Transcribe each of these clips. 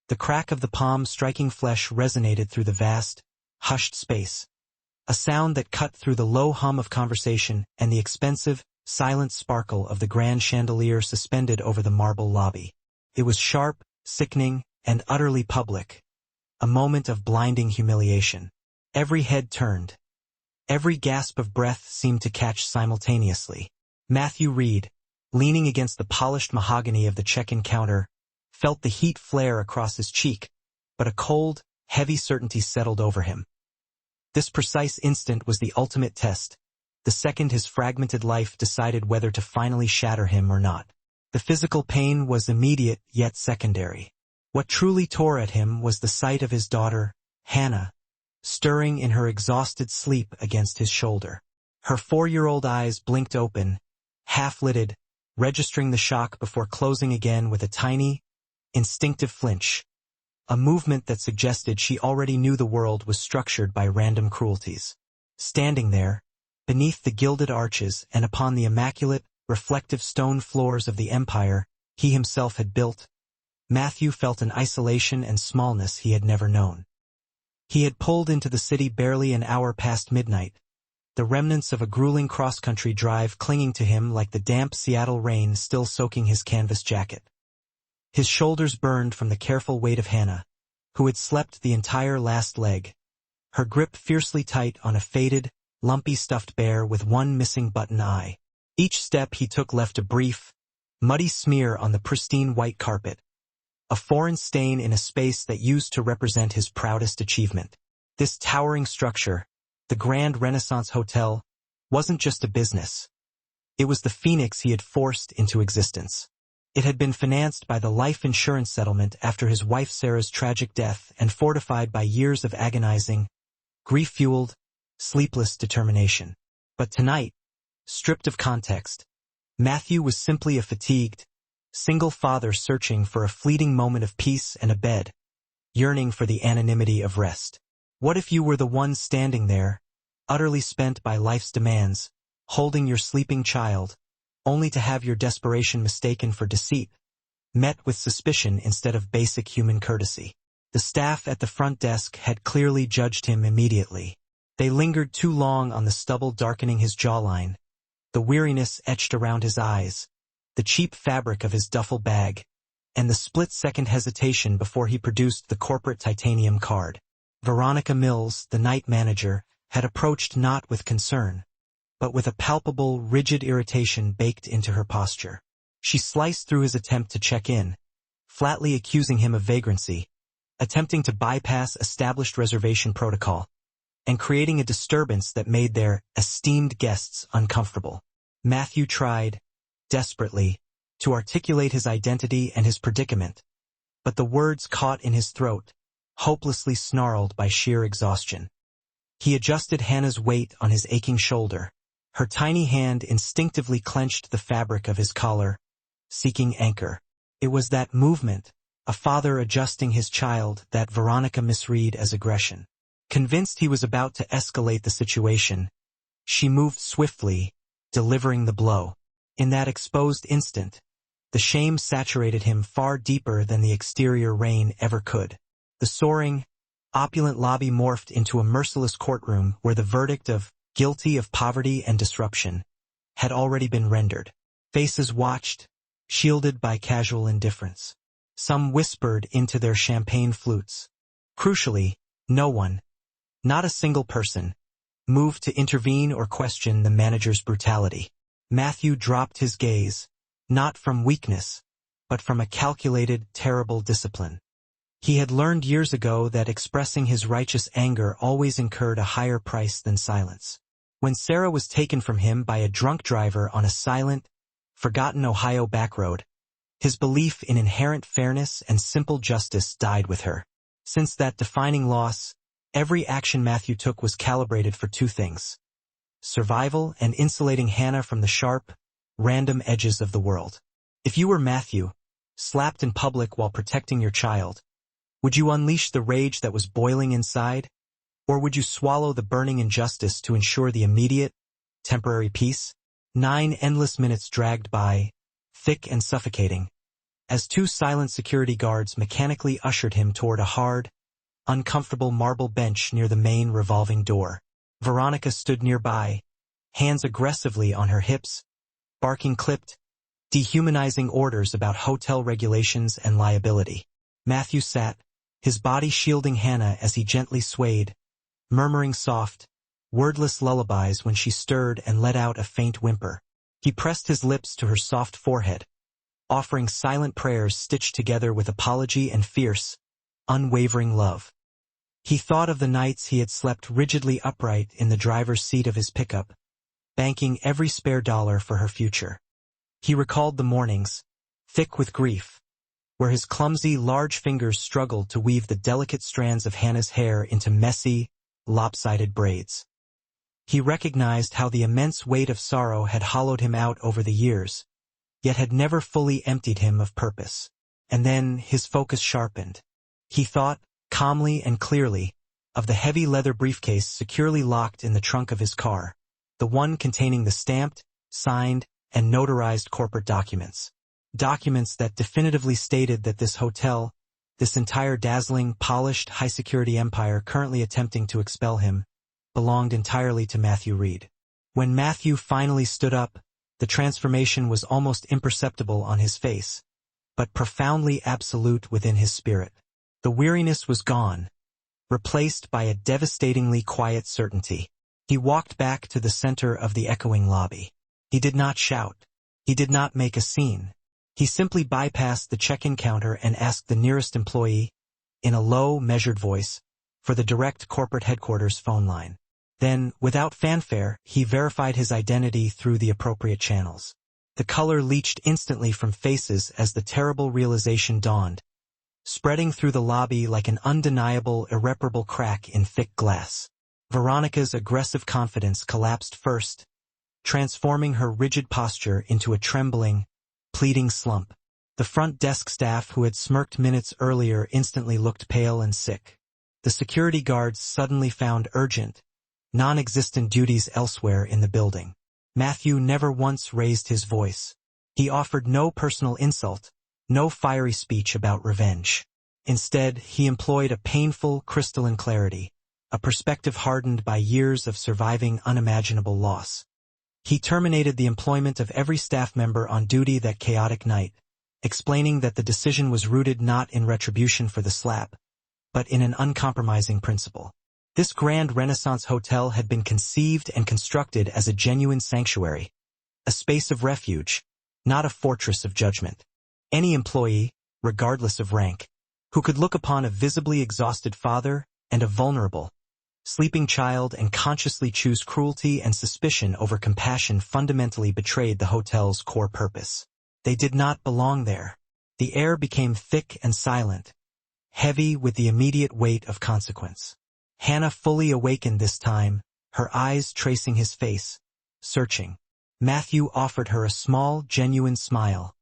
The crack of the palm striking flesh resonated through the vast, hushed space. A sound that cut through the low hum of conversation and the expensive, silent sparkle of the grand chandelier suspended over the marble lobby. It was sharp, sickening, and utterly public. A moment of blinding humiliation. Every head turned. Every gasp of breath seemed to catch simultaneously. Matthew Reed, leaning against the polished mahogany of the check-in counter, felt the heat flare across his cheek, but a cold, heavy certainty settled over him. This precise instant was the ultimate test, the second his fragmented life decided whether to finally shatter him or not. The physical pain was immediate yet secondary. What truly tore at him was the sight of his daughter, Hannah, stirring in her exhausted sleep against his shoulder. Her 4-year-old eyes blinked open, half-lidded, registering the shock before closing again with a tiny, instinctive flinch, a movement that suggested she already knew the world was structured by random cruelties. Standing there, beneath the gilded arches and upon the immaculate, reflective stone floors of the empire he himself had built, Matthew felt an isolation and smallness he had never known. He had pulled into the city barely an hour past midnight, the remnants of a grueling cross-country drive clinging to him like the damp Seattle rain still soaking his canvas jacket. His shoulders burned from the careful weight of Hannah, who had slept the entire last leg, her grip fiercely tight on a faded, lumpy stuffed bear with one missing button eye. Each step he took left a brief, muddy smear on the pristine white carpet, a foreign stain in a space that used to represent his proudest achievement. This towering structure, the Grand Renaissance Hotel, wasn't just a business. It was the phoenix he had forced into existence. It had been financed by the life insurance settlement after his wife Sarah's tragic death and fortified by years of agonizing, grief-fueled, sleepless determination. But tonight, stripped of context, Matthew was simply a fatigued, single father searching for a fleeting moment of peace and a bed, yearning for the anonymity of rest. What if you were the one standing there, utterly spent by life's demands, holding your sleeping child, only to have your desperation mistaken for deceit, met with suspicion instead of basic human courtesy? The staff at the front desk had clearly judged him immediately. They lingered too long on the stubble darkening his jawline, the weariness etched around his eyes, the cheap fabric of his duffel bag, and the split-second hesitation before he produced the corporate titanium card. Veronica Mills, the night manager, had approached not with concern, but with a palpable, rigid irritation baked into her posture. She sliced through his attempt to check in, flatly accusing him of vagrancy, attempting to bypass established reservation protocol, and creating a disturbance that made their esteemed guests uncomfortable. Matthew tried, desperately, to articulate his identity and his predicament, but the words caught in his throat, hopelessly snarled by sheer exhaustion. He adjusted Hannah's weight on his aching shoulder. Her tiny hand instinctively clenched the fabric of his collar, seeking anchor. It was that movement, a father adjusting his child, that Veronica misread as aggression. Convinced he was about to escalate the situation, she moved swiftly, delivering the blow. In that exposed instant, the shame saturated him far deeper than the exterior rain ever could. The soaring, opulent lobby morphed into a merciless courtroom where the verdict of guilty of poverty and disruption had already been rendered. Faces watched, shielded by casual indifference. Some whispered into their champagne flutes. Crucially, no one, not a single person, moved to intervene or question the manager's brutality. Matthew dropped his gaze, not from weakness, but from a calculated, terrible discipline. He had learned years ago that expressing his righteous anger always incurred a higher price than silence. When Sarah was taken from him by a drunk driver on a silent, forgotten Ohio backroad, his belief in inherent fairness and simple justice died with her. Since that defining loss, every action Matthew took was calibrated for two things: survival and insulating Hannah from the sharp, random edges of the world. If you were Matthew, slapped in public while protecting your child, would you unleash the rage that was boiling inside? Or would you swallow the burning injustice to ensure the immediate, temporary peace? 9 endless minutes dragged by, thick and suffocating, as two silent security guards mechanically ushered him toward a hard, uncomfortable marble bench near the main revolving door. Veronica stood nearby, hands aggressively on her hips, barking clipped, dehumanizing orders about hotel regulations and liability. Matthew sat, his body shielding Hannah as he gently swayed, murmuring soft, wordless lullabies when she stirred and let out a faint whimper. He pressed his lips to her soft forehead, offering silent prayers stitched together with apology and fierce, unwavering love. He thought of the nights he had slept rigidly upright in the driver's seat of his pickup, banking every spare dollar for her future. He recalled the mornings, thick with grief, where his clumsy, large fingers struggled to weave the delicate strands of Hannah's hair into messy, lopsided braids. He recognized how the immense weight of sorrow had hollowed him out over the years, yet had never fully emptied him of purpose. And then his focus sharpened. He thought, calmly and clearly, of the heavy leather briefcase securely locked in the trunk of his car, the one containing the stamped, signed, and notarized corporate documents. Documents that definitively stated that this hotel, this entire dazzling, polished, high-security empire currently attempting to expel him, belonged entirely to Matthew Reed. When Matthew finally stood up, the transformation was almost imperceptible on his face, but profoundly absolute within his spirit. The weariness was gone, replaced by a devastatingly quiet certainty. He walked back to the center of the echoing lobby. He did not shout. He did not make a scene. He simply bypassed the check-in counter and asked the nearest employee, in a low, measured voice, for the direct corporate headquarters phone line. Then, without fanfare, he verified his identity through the appropriate channels. The color leached instantly from faces as the terrible realization dawned, spreading through the lobby like an undeniable, irreparable crack in thick glass. Veronica's aggressive confidence collapsed first, transforming her rigid posture into a trembling, pleading slump. The front desk staff who had smirked minutes earlier instantly looked pale and sick. The security guards suddenly found urgent, non-existent duties elsewhere in the building. Matthew never once raised his voice. He offered no personal insult, no fiery speech about revenge. Instead, he employed a painful, crystalline clarity, a perspective hardened by years of surviving unimaginable loss. He terminated the employment of every staff member on duty that chaotic night, explaining that the decision was rooted not in retribution for the slap, but in an uncompromising principle. This grand Renaissance hotel had been conceived and constructed as a genuine sanctuary, a space of refuge, not a fortress of judgment. Any employee, regardless of rank, who could look upon a visibly exhausted father and a vulnerable, sleeping child and consciously choose cruelty and suspicion over compassion fundamentally betrayed the hotel's core purpose. They did not belong there. The air became thick and silent, heavy with the immediate weight of consequence. Hannah fully awakened this time, her eyes tracing his face, searching. Matthew offered her a small, genuine smile,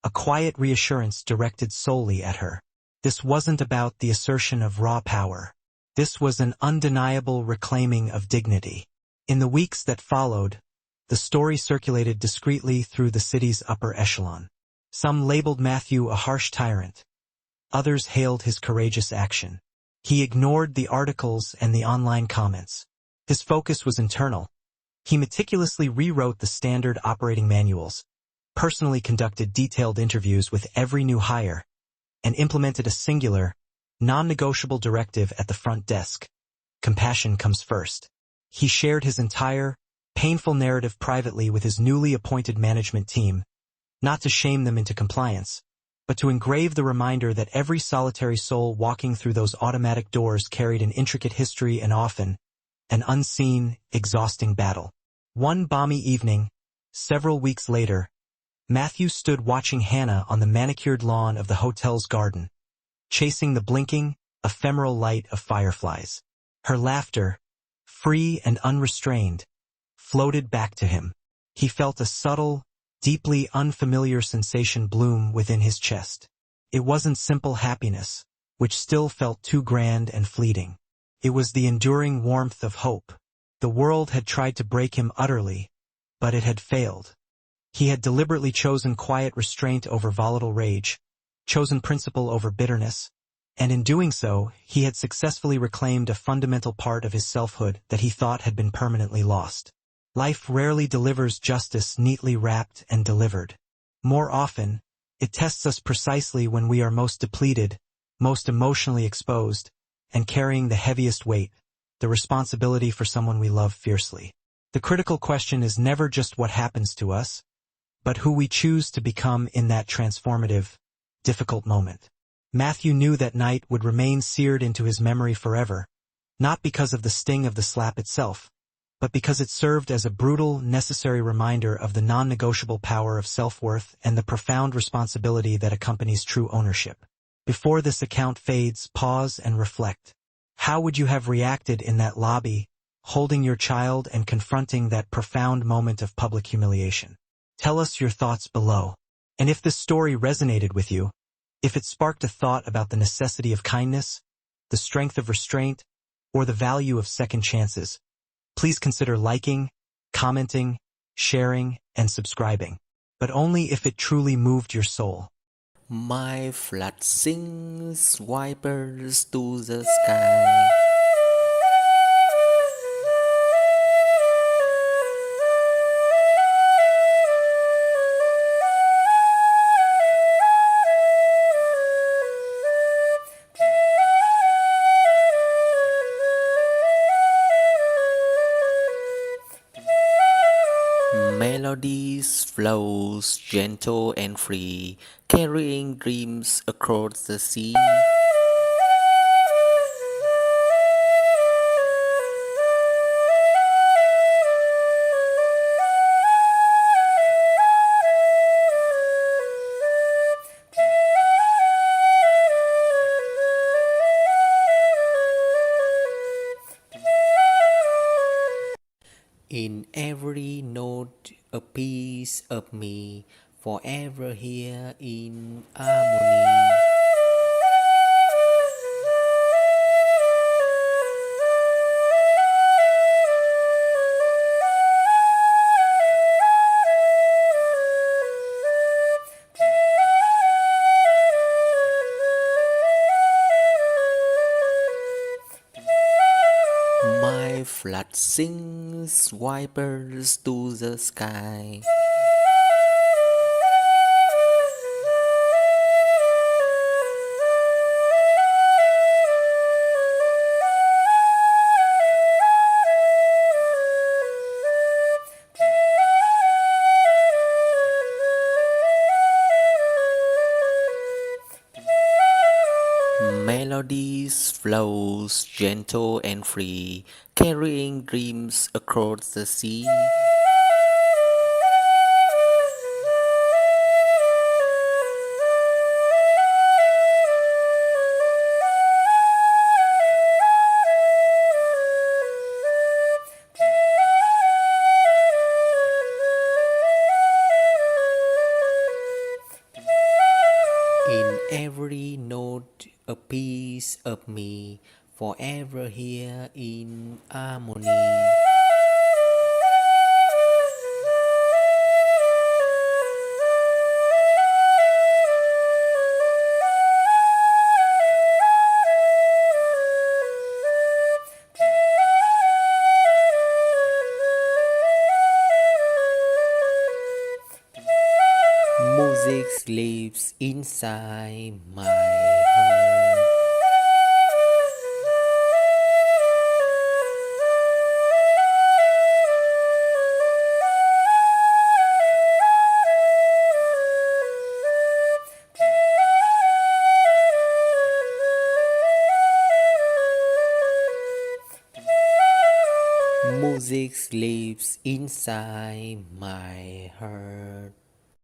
a quiet reassurance directed solely at her. This wasn't about the assertion of raw power. This was an undeniable reclaiming of dignity. In the weeks that followed, the story circulated discreetly through the city's upper echelon. Some labeled Matthew a harsh tyrant. Others hailed his courageous action. He ignored the articles and the online comments. His focus was internal. He meticulously rewrote the standard operating manuals, personally conducted detailed interviews with every new hire, and implemented a singular, non-negotiable directive at the front desk. Compassion comes first. He shared his entire, painful narrative privately with his newly appointed management team, not to shame them into compliance, but to engrave the reminder that every solitary soul walking through those automatic doors carried an intricate history and often an unseen, exhausting battle. One balmy evening, several weeks later, Matthew stood watching Hannah on the manicured lawn of the hotel's garden, chasing the blinking, ephemeral light of fireflies. Her laughter, free and unrestrained, floated back to him. He felt a subtle, deeply unfamiliar sensation bloom within his chest. It wasn't simple happiness, which still felt too grand and fleeting. It was the enduring warmth of hope. The world had tried to break him utterly, but it had failed. He had deliberately chosen quiet restraint over volatile rage, chosen principle over bitterness, and in doing so, he had successfully reclaimed a fundamental part of his selfhood that he thought had been permanently lost. Life rarely delivers justice neatly wrapped and delivered. More often, it tests us precisely when we are most depleted, most emotionally exposed, and carrying the heaviest weight, the responsibility for someone we love fiercely. The critical question is never just what happens to us, but who we choose to become in that transformative, difficult moment. Matthew knew that night would remain seared into his memory forever, not because of the sting of the slap itself, but because it served as a brutal, necessary reminder of the non-negotiable power of self-worth and the profound responsibility that accompanies true ownership. Before this account fades, pause and reflect. How would you have reacted in that lobby, holding your child and confronting that profound moment of public humiliation? Tell us your thoughts below. And if this story resonated with you, if it sparked a thought about the necessity of kindness, the strength of restraint, or the value of second chances, please consider liking, commenting, sharing, and subscribing, but only if it truly moved your soul. My flag sings wipers to the sky. Melodies flows gentle and free, carrying dreams across the sea. In every note a piece of me, forever here in harmony. My flag sings wipers to the sky. Melodies flows gentle and free, carrying dreams across the sea. In every note a piece of me, forever here in harmony. Music lives inside my heart. Music lives inside my heart.